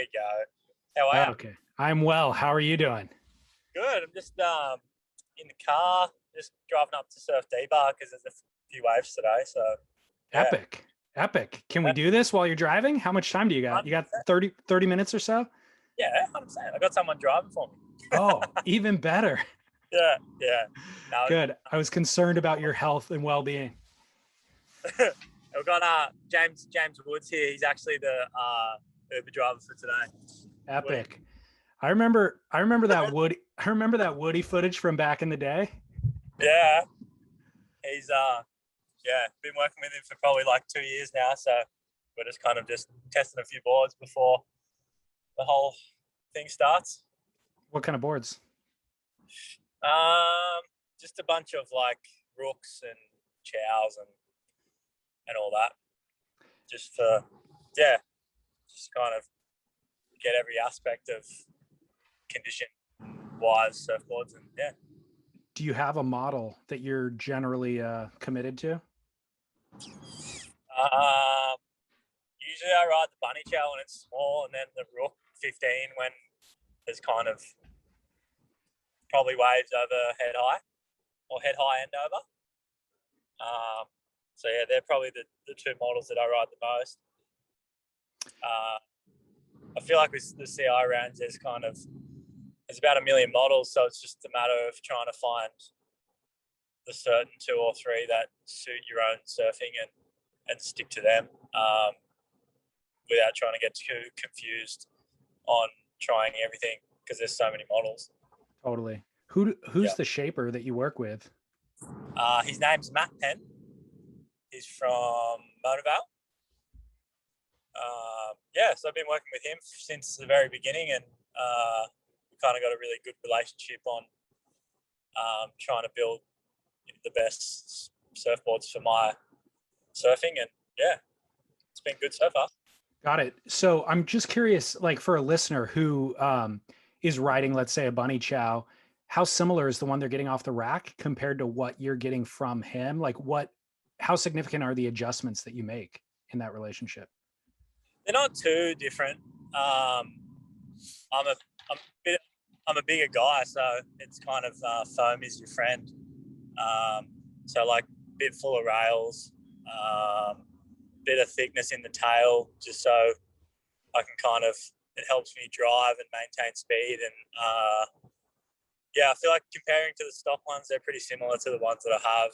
we go. How are you? Okay. I'm well. How are you doing? Good. I'm just in the car, just driving up to Surf D-Bar because there's a few waves today. So yeah, Epic. Epic. Can we do this while you're driving? How much time do you got? You got 100%. 30 minutes or so? Yeah, I'm saying I got someone driving for me. Oh, even better. Yeah, yeah. No, Good. I was concerned about your health and well-being. we've got James Woods here. He's actually the Uber driver for today. Epic. I remember that Woody footage from back in the day. Yeah, he's been working with him for probably like 2 years now. So we're just kind of just testing a few boards before the whole thing starts. What kind of boards? Just a bunch of like rooks and chows and all that. Just for just kind of get every aspect of condition wise surfboards and yeah. Do you have a model that you're generally committed to? Usually I ride the bunny chow when it's small, and then the rook 15 when there's kind of probably waves over head high or head high end over. So yeah, they're probably the two models that I ride the most. I feel like with the CI rounds, there's about 1 million models, so it's just a matter of trying to find the certain 2 or 3 that suit your own surfing and stick to them without trying to get too confused on trying everything because there's so many models. Totally. Who's the shaper that you work with? His name's Matt Penn. He's from Monavale. So I've been working with him since the very beginning, and we kind of got a really good relationship on trying to build the best surfboards for my surfing, and yeah, it's been good so far. Got it. So I'm just curious, like for a listener who is riding, let's say, a bunny chow, how similar is the one they're getting off the rack compared to what you're getting from him? Like how significant are the adjustments that you make in that relationship? They're not too different. I'm a bigger guy, so it's kind of foam is your friend. So like a bit full of rails, bit of thickness in the tail, just so I can it helps me drive and maintain speed. And I feel like comparing to the stock ones, they're pretty similar to the ones that I have.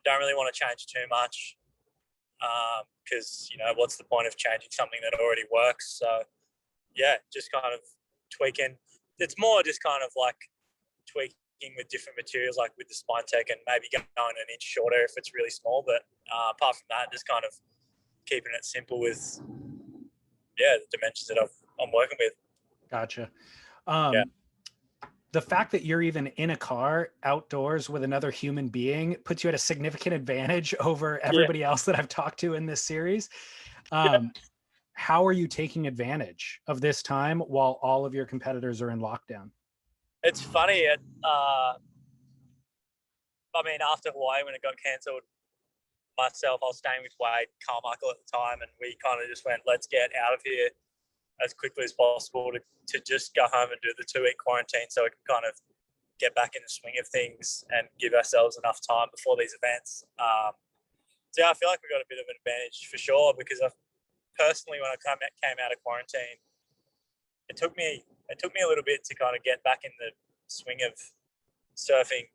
Don't really want to change too much because, what's the point of changing something that already works? So, just kind of tweaking. It's more just kind of like tweaking with different materials, like with the Spine Tech, and maybe going an inch shorter if it's really small. But apart from that, just kind of keeping it simple with, the dimensions that I'm working with. Gotcha. The fact that you're even in a car outdoors with another human being puts you at a significant advantage over everybody else that I've talked to in this series. How are you taking advantage of this time while all of your competitors are in lockdown? It's funny. After Hawaii, when it got cancelled, I was staying with Wade Carmichael at the time, and we kind of just went, let's get out of here as quickly as possible to just go home and do the 2-week quarantine so we can kind of get back in the swing of things and give ourselves enough time before these events. I feel like we got a bit of an advantage for sure, because personally, when I came out of quarantine, it took me a little bit to kind of get back in the swing of surfing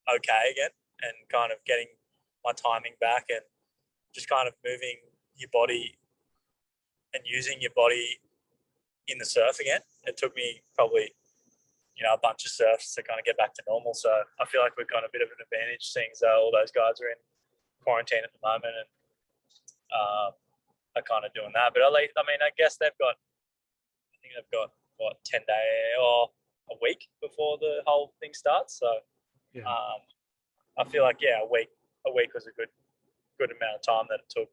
okay again, and kind of getting my timing back and just kind of moving your body and using your body in the surf again. It took me probably, a bunch of surfs to kind of get back to normal. So I feel like we've got a bit of an advantage, seeing as all those guys are in quarantine at the moment and are kind of doing that. But I guess they've got 10 days or a week before the whole thing starts. So I feel like a week was a good amount of time that it took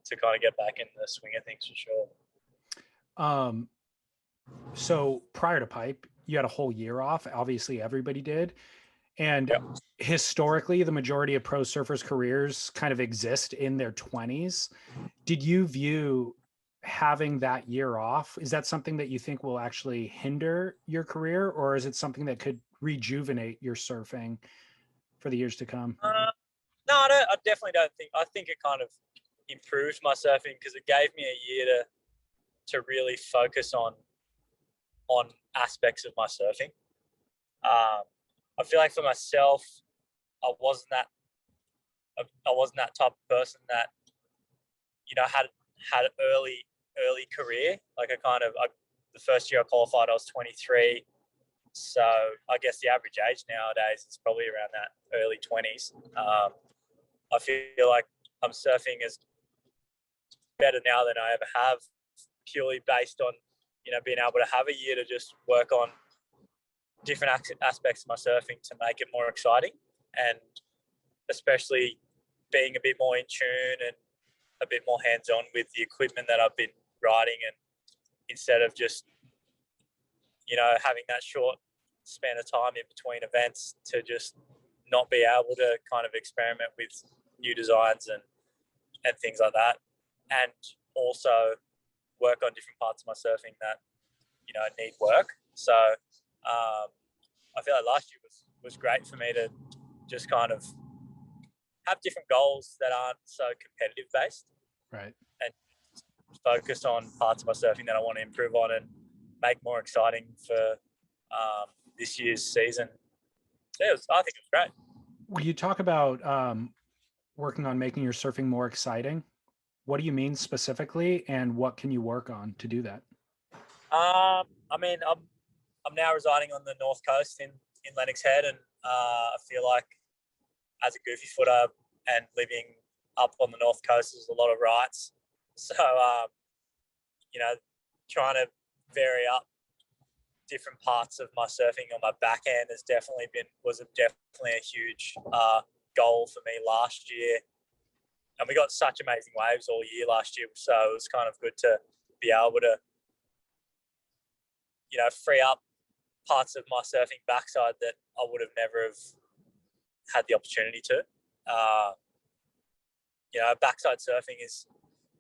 to kind of get back in the swing of things for sure. So prior to Pipe, you had a whole year off. Obviously, everybody did. And historically, the majority of pro surfers' careers kind of exist in their 20s. Did you view having that year off, is that something that you think will actually hinder your career, or is it something that could rejuvenate your surfing for the years to come? No, I definitely don't think. I think it kind of improved my surfing because it gave me a year to really focus on aspects of my surfing. I feel like for myself, I wasn't that type of person that had an early career. Like the first year I qualified, I was 23. So I guess the average age nowadays is probably around that early 20s. I feel like I'm surfing as better now than I ever have, purely based on being able to have a year to just work on different aspects of my surfing to make it more exciting, and especially being a bit more in tune and a bit more hands-on with the equipment that I've been riding, and instead of just having that short span of time in between events to just not be able to kind of experiment with new designs and things like that, and also work on different parts of my surfing that need work. So I feel like last year was great for me to just kind of have different goals that aren't so competitive based, Right. and focus on parts of my surfing that I want to improve on and make more exciting for this year's season. So I think it was great. When you talk about working on making your surfing more exciting, what do you mean specifically, and what can you work on to do that? I mean, I'm now residing on the north coast in Lennox Head, and I feel like as a goofy footer and living up on the north coast, there's a lot of rights. So trying to vary up different parts of my surfing on my backhand was definitely a huge goal for me last year. And we got such amazing waves all year last year, so it was kind of good to be able to free up parts of my surfing backside that I would have never have had the opportunity to. Backside surfing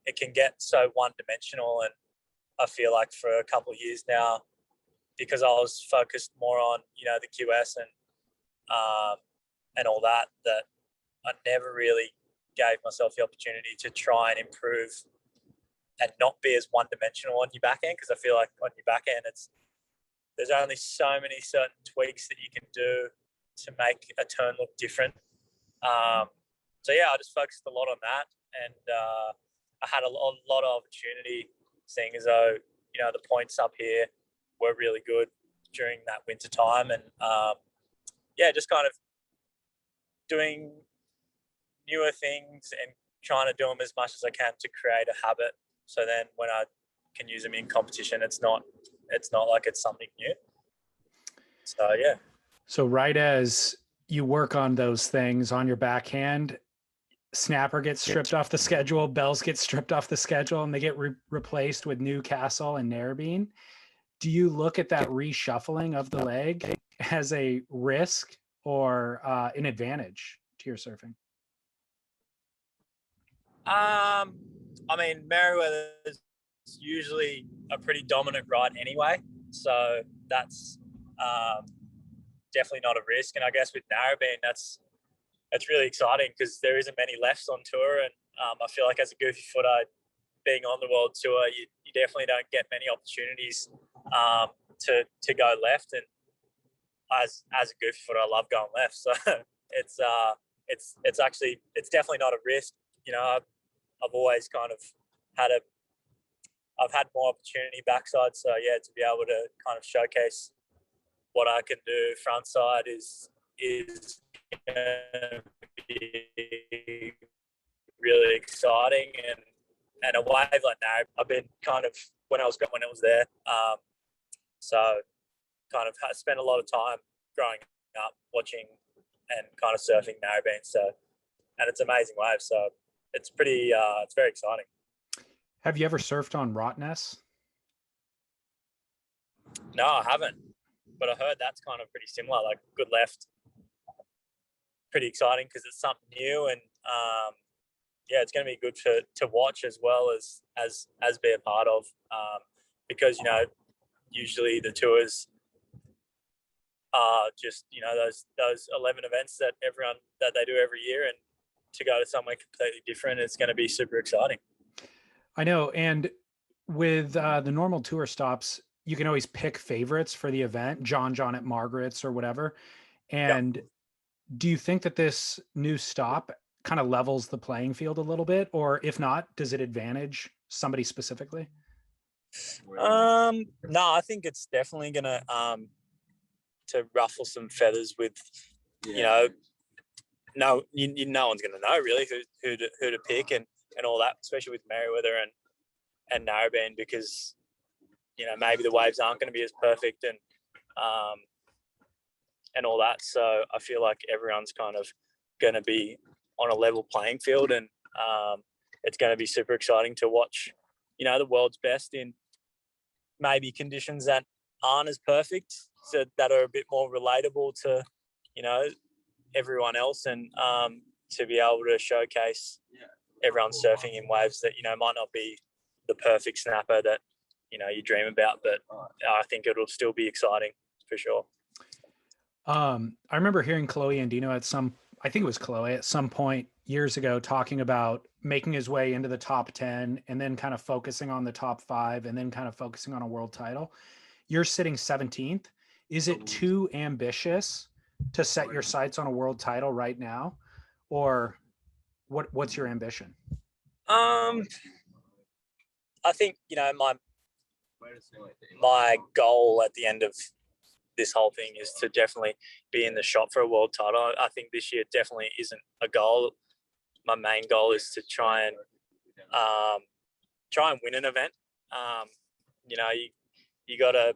it can get so one-dimensional, and I feel like for a couple of years now, because I was focused more on the QS and all that I never really gave myself the opportunity to try and improve and not be as one-dimensional on your backhand, because I feel like on your backhand there's only so many certain tweaks that you can do to make a turn look different. So I just focused a lot on that, and I had a lot of opportunity, seeing as though the points up here were really good during that winter time, and just kind of doing newer things and trying to do them as much as I can to create a habit. So then when I can use them in competition, it's not like it's something new. So yeah. So right as you work on those things on your backhand, Snapper gets stripped off the schedule, Bells get stripped off the schedule, and they get replaced with Newcastle and Narrabeen. Do you look at that reshuffling of the leg as a risk or an advantage to your surfing? I mean, Merriweather is usually a pretty dominant ride anyway, so that's definitely not a risk. And I guess with Narrabeen, that's really exciting because there isn't many lefts on tour, and I feel like as a goofy footer, being on the world tour, you definitely don't get many opportunities to go left. And as a goofy footer, I love going left, so it's definitely not a risk. I've always kind of I've had more opportunity backside, so to be able to kind of showcase what I can do frontside is going to be really exciting, and a wave like that, I've been kind of when it was there, so kind of spent a lot of time growing up watching and kind of surfing Narrabeen, and it's an amazing wave, so it's it's very exciting. Have you ever surfed on Rottnest? No, I haven't, but I heard that's kind of pretty similar, like good left, pretty exciting because it's something new, and yeah, it's going to be good to watch as well as be a part of, because usually the tours are just those 11 events that they do every year, and to go to somewhere completely different, it's going to be super exciting. I know, and with the normal tour stops, you can always pick favorites for the event, John at Margaret's or whatever. And Yep. do you think that this new stop kind of levels the playing field a little bit, or if not, does it advantage somebody specifically? No, I think it's definitely gonna to ruffle some feathers with, no one's gonna know really who to pick and all that, especially with Merriweather and Narrabeen, because maybe the waves aren't going to be as perfect and all that. So I feel like everyone's kind of going to be on a level playing field, and it's going to be super exciting to watch, the world's best in maybe conditions that aren't as perfect, so that are a bit more relatable to, everyone else, and to be able to showcase everyone surfing in waves that, might not be the perfect snapper that, you dream about, but I think it'll still be exciting for sure. I remember hearing Chloe Andino I think it was Chloe at some point years ago, talking about making his way into the top 10 and then kind of focusing on the top 5 and then kind of focusing on a world title. You're sitting 17th. Is it too ambitious to set your sights on a world title right now? Or what's your ambition? I think, my goal at the end of this whole thing is to definitely be in the shot for a world title. I think this year definitely isn't a goal. My main goal is to try and win an event. You got to.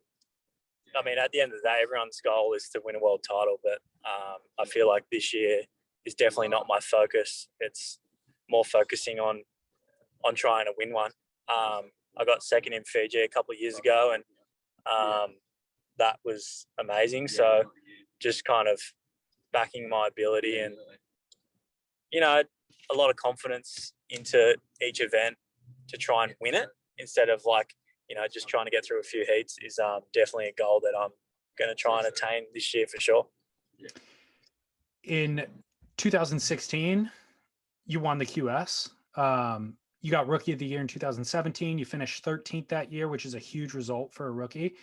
I mean, at the end of the day, everyone's goal is to win a world title, but I feel like this year is definitely not my focus. It's more focusing on trying to win one. I got second in Fiji a couple of years ago, and that was amazing. So just kind of backing my ability and, a lot of confidence into each event to try and win it, instead of just trying to get through a few heats, is definitely a goal that I'm going to try and attain this year for sure. In 2016, you won the QS. You got Rookie of the Year in 2017. You finished 13th that year, which is a huge result for a rookie.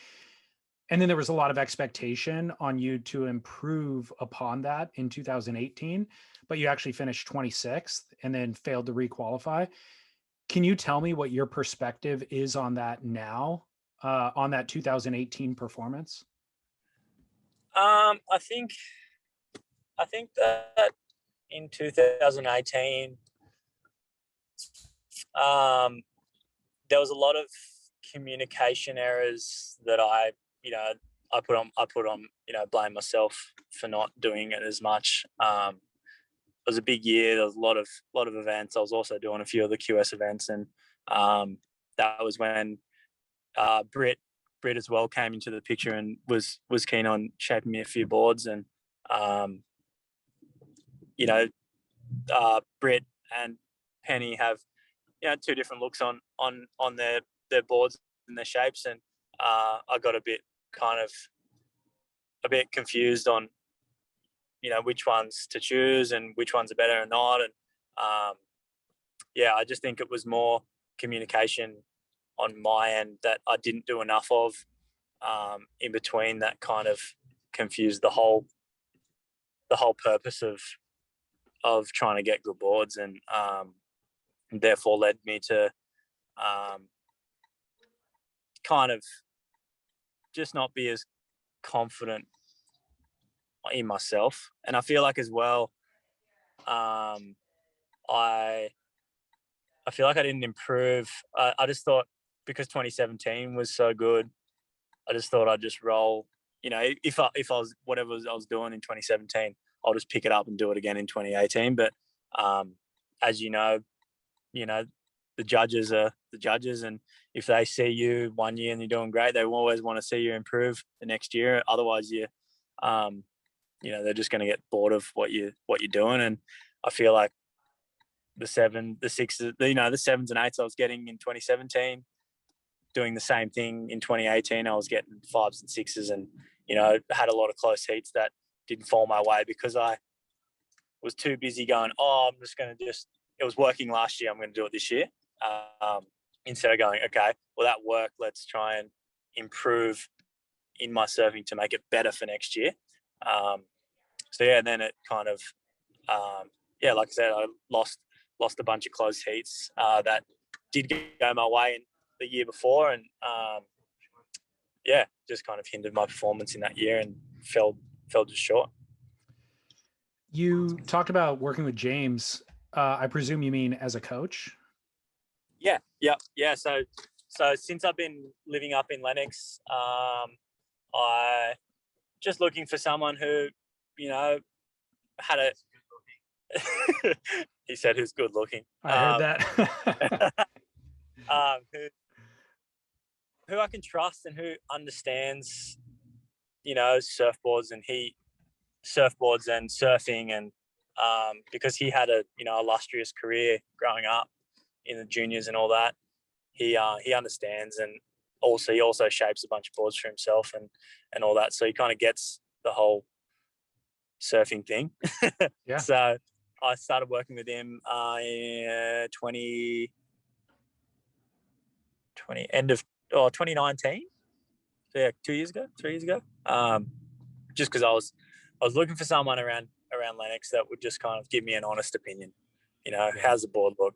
And then there was a lot of expectation on you to improve upon that in 2018, but you actually finished 26th and then failed to requalify. Can you tell me what your perspective is on that now, on that 2018 performance? I think that in 2018, there was a lot of communication errors that I put on, blame myself for not doing it as much. It was a big year. There was a lot of events. I was also doing a few of the QS events, and that was when Britt as well came into the picture and was keen on shaping me a few boards. And Britt and Penny have two different looks on their boards and their shapes, and I got a bit confused on which ones to choose and which ones are better or not. And I just think it was more communication on my end that I didn't do enough of in between, that kind of confused the whole purpose of trying to get good boards, and therefore led me to kind of just not be as confident in myself. And I feel like as well, I feel like I didn't improve. I just thought, because 2017 was so good, I just thought I'd just roll. If I was whatever I was doing in 2017, I'll just pick it up and do it again in 2018. But as the judges are the judges, and if they see you one year and you're doing great, they will always want to see you improve the next year. Otherwise, they're just going to get bored of what you're doing. And I feel like the sixes, the sevens and eights I was getting in 2017, doing the same thing in 2018. I was getting fives and sixes, and had a lot of close heats that didn't fall my way because I was too busy going, I'm just going to it was working last year, I'm going to do it this year. Instead of going, okay, well, that worked, let's try and improve in my surfing to make it better for next year. Then it kind of, like I said, I lost a bunch of close heats that did go my way in the year before, and just kind of hindered my performance in that year and fell just short. You talked about working with James. I presume you mean as a coach? Yeah. So since I've been living up in Lennox, I just looking for someone who, had a. He said who's good looking. I heard that. Who I can trust and who understands, surfboards and surfing, and because he had a illustrious career growing up in the juniors and all that, he understands, and he also shapes a bunch of boards for himself and all that, so he kind of gets the whole surfing thing. Yeah. So I started working with him in 2019. So yeah, 3 years ago. Just because I was looking for someone around Lennox that would just kind of give me an honest opinion. How's the board look?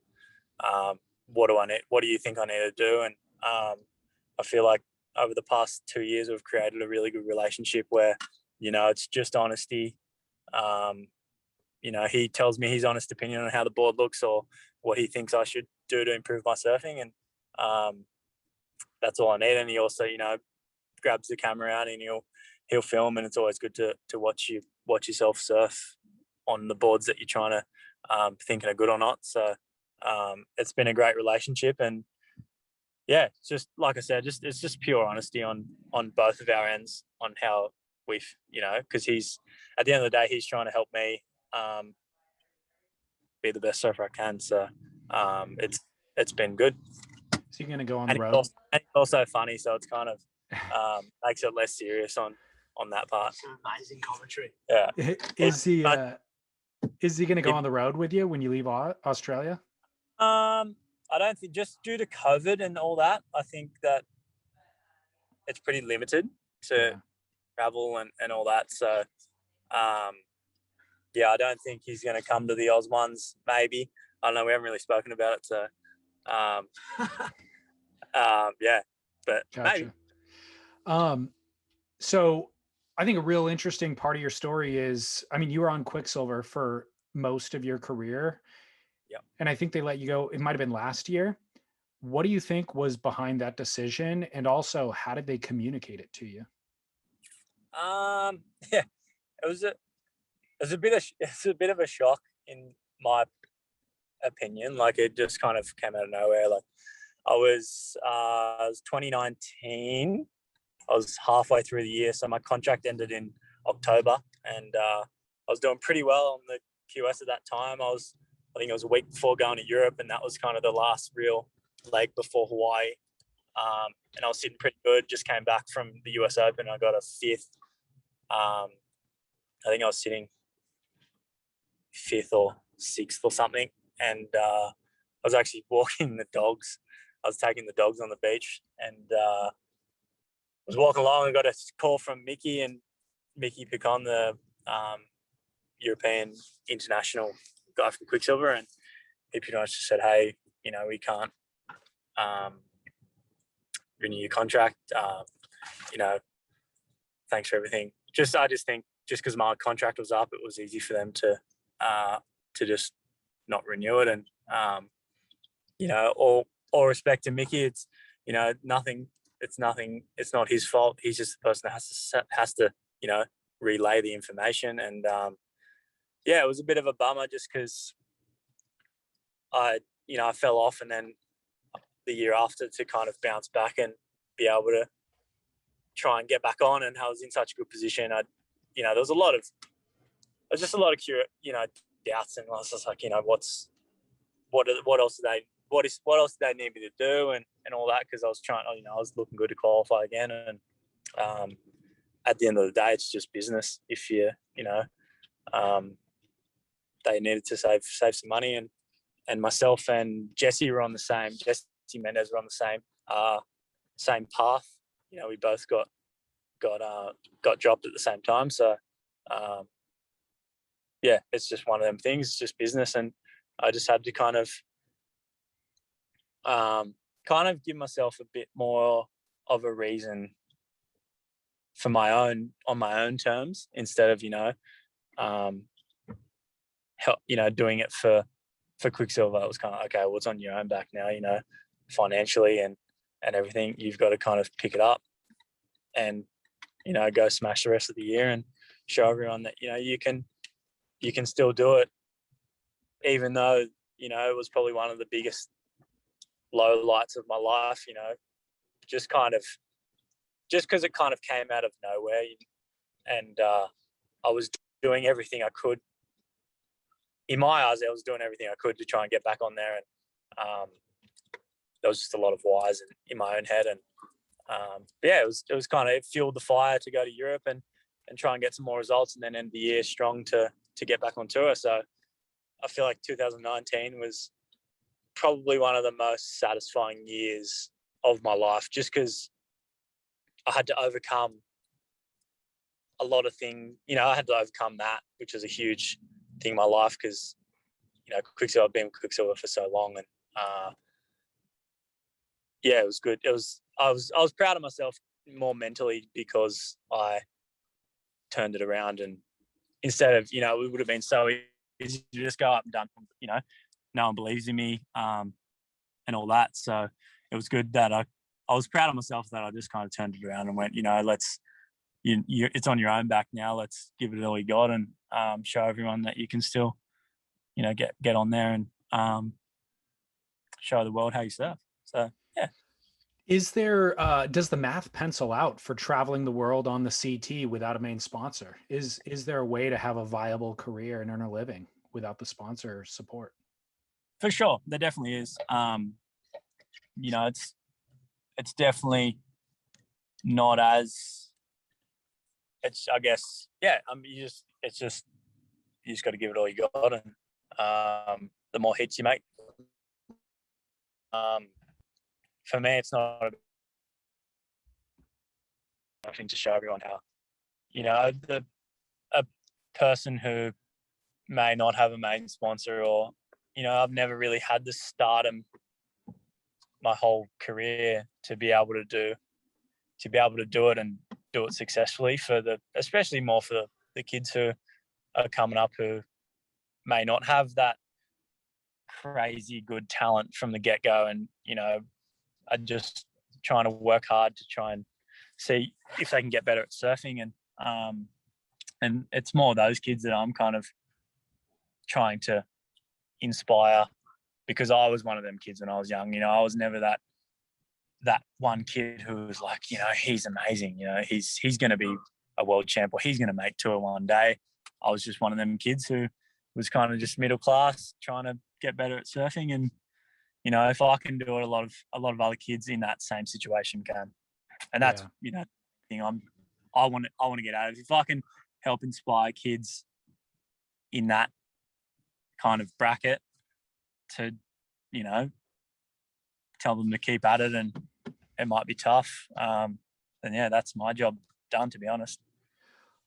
What do I need? What do you think I need to do? And I feel like over the past 2 years, we've created a really good relationship where, it's just honesty. He tells me his honest opinion on how the board looks or what he thinks I should do to improve my surfing. And that's all I need. And he also, grabs the camera out and he'll film, and it's always good to watch yourself surf on the boards that you're trying to thinking are good or not. So it's been a great relationship, and yeah, just like I said, it's just pure honesty on both of our ends on how we've, because he's, at the end of the day, he's trying to help me be the best surfer I can. So it's been good. So you're going to go on the road. And it's also funny, so it's kind of makes it less serious on that part. Some amazing commentary. Yeah. Is he going to go on the road with you when you leave Australia? I don't think, just due to COVID and all that, I think that it's pretty limited to travel and all that. So, I don't think he's going to come to the Oz ones. Maybe, I don't know. We haven't really spoken about it. So, but Gotcha. maybe. So I think a real interesting part of your story is, you were on Quicksilver for most of your career. Yeah. And I think they let you go. It might've been last year. What do you think was behind that decision? And also, how did they communicate it to you? It was a bit of a shock in my opinion. Like, it just kind of came out of nowhere. Like, it was 2019. I was halfway through the year, so my contract ended in October, and I was doing pretty well on the QS at that time. I think it was a week before going to Europe, and that was kind of the last real leg before Hawaii. And I was sitting pretty good. Just came back from the US Open. I got a fifth. I think I was sitting fifth or sixth or something, and I was actually walking the dogs. I was taking the dogs on the beach, and was walking along and got a call from Mickey Picon, the European international guy from Quicksilver, and he pretty much just said, hey, we can't renew your contract. Thanks for everything. I just think just because my contract was up, it was easy for them to just not renew it. And all respect to Mickey, it's nothing. It's nothing. It's not his fault. He's just the person that has to relay the information. And it was a bit of a bummer just because I fell off, and then the year after to kind of bounce back and be able to try and get back on. And I was in such a good position. There was just a lot of doubts, and I was just like, what else do they need me to do and all that, because I was trying, I was looking good to qualify again, and at the end of the day, it's just business. If they needed to save some money, and myself and Jesse Mendez were on the same path. We both got dropped at the same time, so it's just one of them things. It's just business, and I just had to kind of give myself a bit more of a reason on my own terms, instead of doing it for Quicksilver. It was kind of, okay, well, it's on your own back now, financially and everything. You've got to kind of pick it up and go smash the rest of the year and show everyone that you can still do it, even though it was probably one of the biggest low lights of my life, just because it kind of came out of nowhere, and I was doing everything I could. In my eyes, I was doing everything I could to try and get back on there, and there was just a lot of whys in my own head, and it was kind of, it fueled the fire to go to Europe and try and get some more results, and then end the year strong to get back on tour. So I feel like 2019 was probably one of the most satisfying years of my life, just because I had to overcome a lot of things. I had to overcome that, which was a huge thing in my life, because Quicksilver, I've been with Quicksilver for so long, and it was good. I was proud of myself more mentally, because I turned it around, and instead of it would have been so easy to just go up and done. No one believes in me, and all that. So it was good that I was proud of myself that I just kind of turned it around and went, let's. It's on your own back now. Let's give it all you got, and show everyone that you can still, get on there and show the world how you surf. So yeah. Is there does the math pencil out for traveling the world on the CT without a main sponsor? Is there a way to have a viable career and earn a living without the sponsor support? For sure, there definitely is. It's definitely not as. It's, I guess, you just got to give it all you got, and the more hits you make. For me, it's not nothing to show everyone how, a person who may not have a main sponsor, or I've never really had the stardom my whole career to be able to do it and do it successfully, especially more for the kids who are coming up, who may not have that crazy good talent from the get-go, and are just trying to work hard to try and see if they can get better at surfing, and it's more those kids that I'm kind of trying to inspire, because I was one of them kids when I was young. I was never that one kid who was like, he's amazing, he's going to be a world champ, or he's going to make tour one day. I was just one of them kids who was kind of just middle class, trying to get better at surfing. And if I can do it, a lot of other kids in that same situation can. And that's thing I want to get out of. If I can help inspire kids in that kind of bracket to tell them to keep at it, and it might be tough, then that's my job done, to be honest.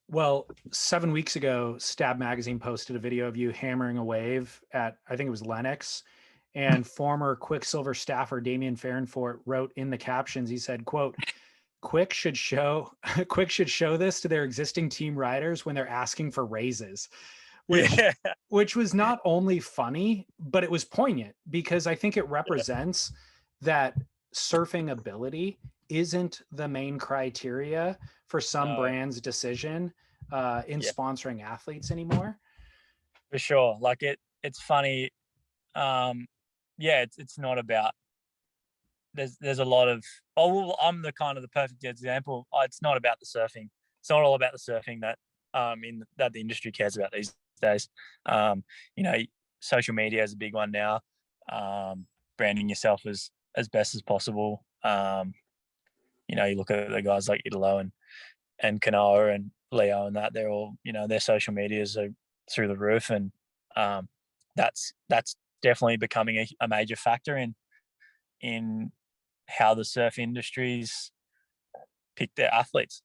Well, 7 weeks ago, Stab Magazine posted a video of you hammering a wave at, I think it was Lennox, and former Quicksilver staffer Damien Farrenfort wrote in the captions, he said, quote, Quick should show this to their existing team riders when they're asking for raises, which was not only funny, but it was poignant, because I think it represents that surfing ability isn't the main criteria for some brands' decision in sponsoring athletes anymore. For sure. Like it's funny. It's not about, there's a lot of, I'm the kind of the perfect example. It's not about the surfing. It's not all about the surfing that that the industry cares about these days. Social media is a big one now. branding yourself as best as possible. You know, you look at the guys like Italo and Kanoa and Leo and that, they're all, you know, their social medias are through the roof. And that's definitely becoming a major factor in how the surf industries pick their athletes,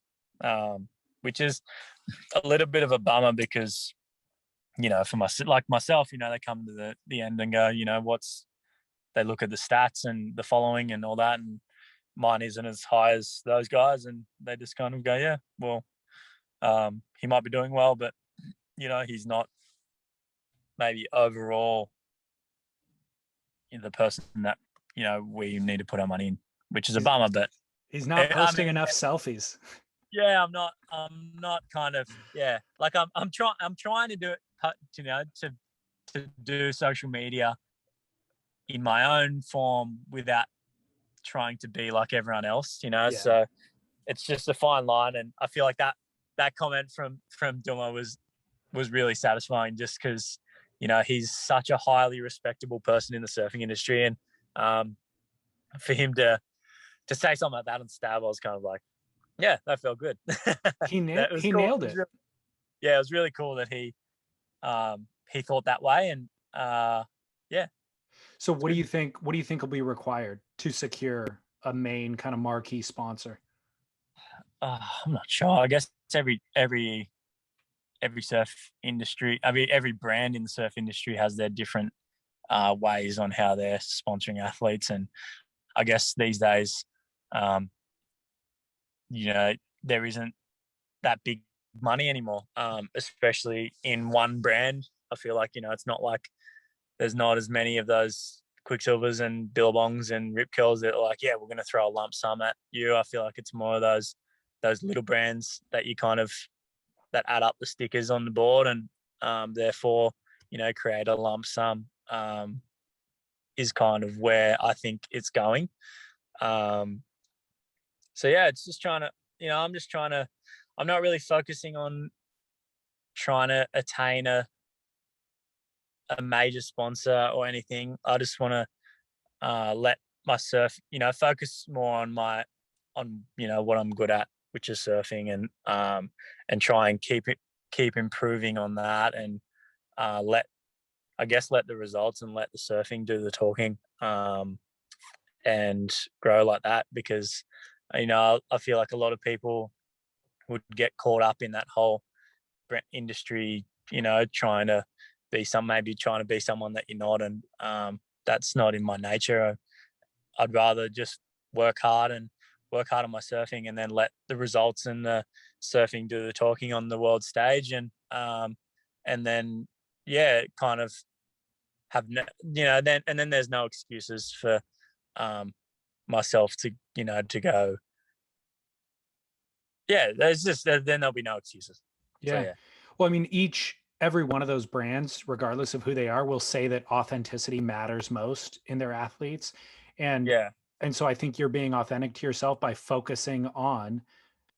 which is a little bit of a bummer because, you know, for myself, you know, they come to the end and go, you know, they look at the stats and the following and all that, and mine isn't as high as those guys, and they just kind of go, yeah, well, he might be doing well, but, you know, he's not maybe overall the person that, you know, we need to put our money in, which is a bummer. But he's not posting enough selfies. Yeah, I'm not kind of, yeah, like I'm trying to do it, you know, to do social media in my own form without trying to be like everyone else, you know. Yeah. So it's just a fine line, and I feel like that comment from Duma was really satisfying, just because, you know, he's such a highly respectable person in the surfing industry, and for him to say something like that on Stab, I was kind of like, yeah, that felt good. He nailed it. Yeah, it was really cool that he thought that way, and yeah. So what do you think will be required to secure a main kind of marquee sponsor? I'm not sure. I guess every surf industry, I mean, every brand in the surf industry has their different ways on how they're sponsoring athletes. And I guess these days, you know, there isn't that big money anymore, especially in one brand. I feel like, you know, it's not like there's not as many of those Quicksilvers and Billabongs and Rip Curls that are like, yeah, we're going to throw a lump sum at you. I feel like it's more of those little brands that you kind of, that add up the stickers on the board, and therefore, you know, create a lump sum is kind of where I think it's going. So yeah, it's just trying to, you know, I'm not really focusing on trying to attain a major sponsor or anything. I just want to let my surf, you know, focus more on you know, what I'm good at, which is surfing, and try and keep improving on that, and let the results and let the surfing do the talking, and grow like that. Because, you know, I feel like a lot of people would get caught up in that whole industry, you know, trying to be someone that you're not, and that's not in my nature. I'd rather just work hard on my surfing, and then let the results and the surfing do the talking on the world stage, and then, yeah, kind of have you know, then there's no excuses for myself to, you know, to go. Yeah, then there'll be no excuses. Yeah. So, yeah. Well, I mean, every one of those brands, regardless of who they are, will say that authenticity matters most in their athletes. And yeah. And so I think you're being authentic to yourself by focusing on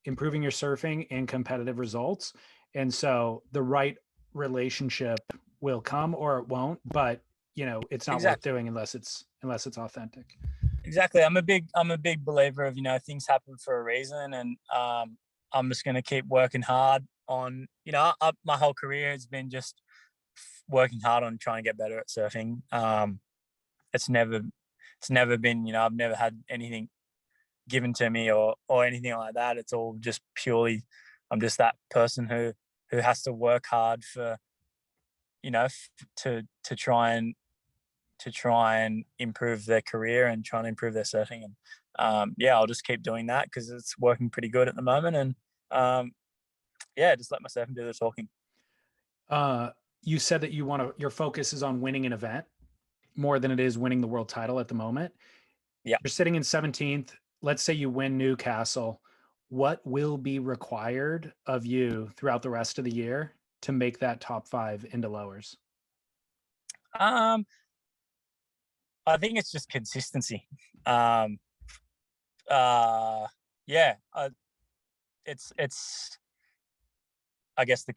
improving your surfing and competitive results. And so the right relationship will come or it won't, but, you know, it's not worth doing unless it's authentic. Exactly. I'm a big believer of, you know, things happen for a reason, and I'm just going to keep working hard on, you know, my whole career has been just working hard on trying to get better at surfing. It's never been, you know, I've never had anything given to me or anything like that. It's all just purely, I'm just that person who has to work hard for, you know, to try and improve their career and trying to improve their surfing. And yeah, I'll just keep doing that because it's working pretty good at the moment. And yeah, just let my surfing do the talking. You said that your focus is on winning an event more than it is winning the world title at the moment. Yeah. You're sitting in 17th. Let's say you win Newcastle. What will be required of you throughout the rest of the year to make that top 5 into lowers? I think it's just consistency. Yeah. It's I guess the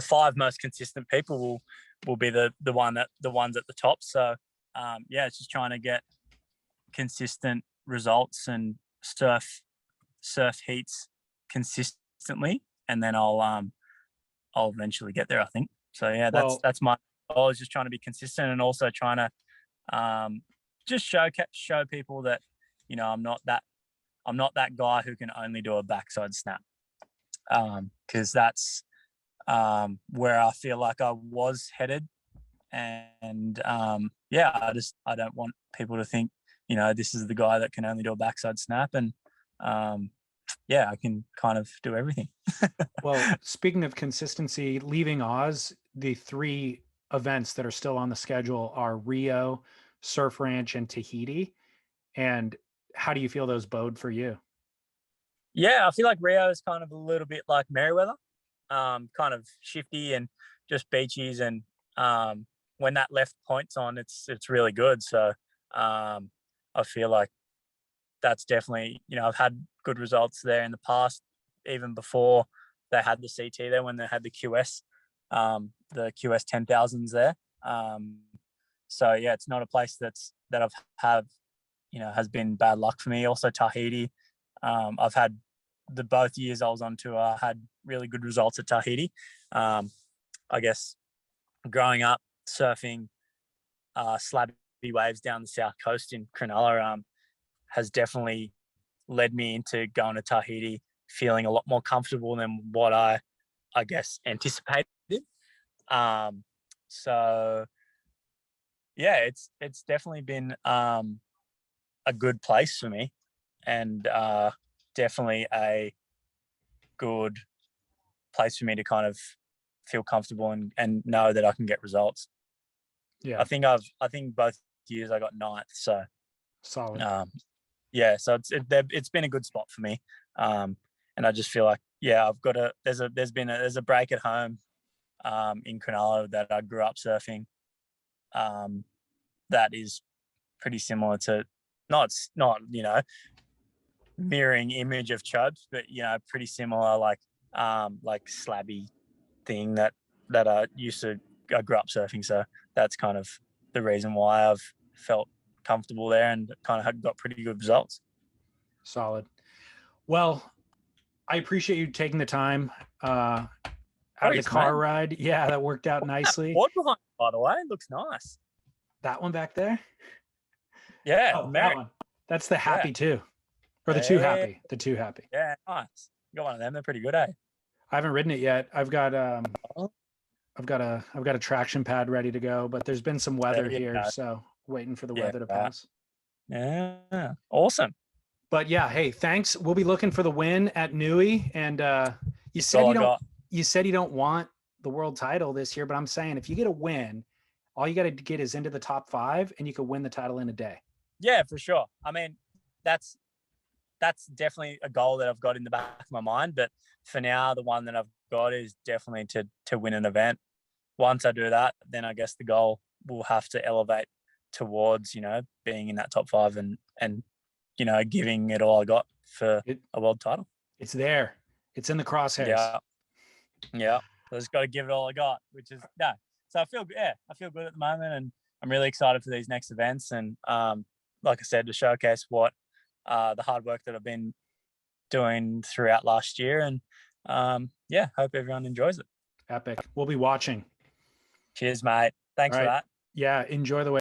five most consistent people will be the ones at the top. So yeah, it's just trying to get consistent results and surf heats consistently, and then I'll eventually get there, I think. So yeah, that's my goal, is just trying to be consistent, and also trying to just show people that, you know, I'm not that guy who can only do a backside snap, because that's where I feel like I was headed, and yeah, I don't want people to think, you know, this is the guy that can only do a backside snap, and yeah, I can kind of do everything. Well, speaking of consistency, leaving Oz, the 3 events that are still on the schedule are Rio, Surf Ranch, and Tahiti. And how do you feel those bode for you? Yeah, I feel like Rio is kind of a little bit like Merriweather, kind of shifty and just beachies, and when that left point's on, it's really good. So I feel like that's definitely, you know, I've had good results there in the past, even before they had the CT there, when they had the QS 10,000s there. So yeah, it's not a place that I've you know, has been bad luck for me. Also Tahiti, I've had both years I was on tour, I had really good results at Tahiti. I guess growing up surfing slabby waves down the south coast in Cronulla has definitely led me into going to Tahiti feeling a lot more comfortable than what I guess anticipated. So yeah, it's definitely been a good place for me, and definitely a good place for me to kind of feel comfortable and know that I can get results. Yeah, I think both years I got 9th, so solid. Yeah, so it's been a good spot for me, and I just feel like, yeah, I've got there's a break at home in Cronulla that I grew up surfing, that is pretty similar to, not you know, mirroring image of Chubbs, but you know, pretty similar, like slabby thing that I grew up surfing. So that's kind of the reason why I've felt comfortable there and kind of got pretty good results. Solid. Well, I appreciate you taking the time out of the car ride. Yeah, that worked out nicely. Board behind, by the way, looks nice. That one back there? Yeah. Oh, that one. That's the Happy 2. Or the Too Happy. The Too Happy. Yeah, nice. You got one of them. They're pretty good, eh? I haven't ridden it yet. I've got a traction pad ready to go, but there's been some weather here, so waiting for the weather to pass. Yeah. Awesome. But yeah, hey, thanks. We'll be looking for the win at Newy, and you said you don't want the world title this year, but I'm saying if you get a win, all you got to get is into the top 5, and you could win the title in a day. Yeah, for sure. I mean, that's definitely a goal that I've got in the back of my mind. But for now, the one that I've got is definitely to win an event. Once I do that, then I guess the goal will have to elevate towards, you know, being in that top 5 and you know, giving it all I got for a world title. It's there. It's in the crosshairs. Yeah. So I just got to give it all I got, which is So I feel good at the moment, and I'm really excited for these next events. And like I said, to showcase what the hard work that I've been doing throughout last year, and hope everyone enjoys it. Epic. We'll be watching. Cheers, mate. Thanks for that. Yeah, enjoy the way.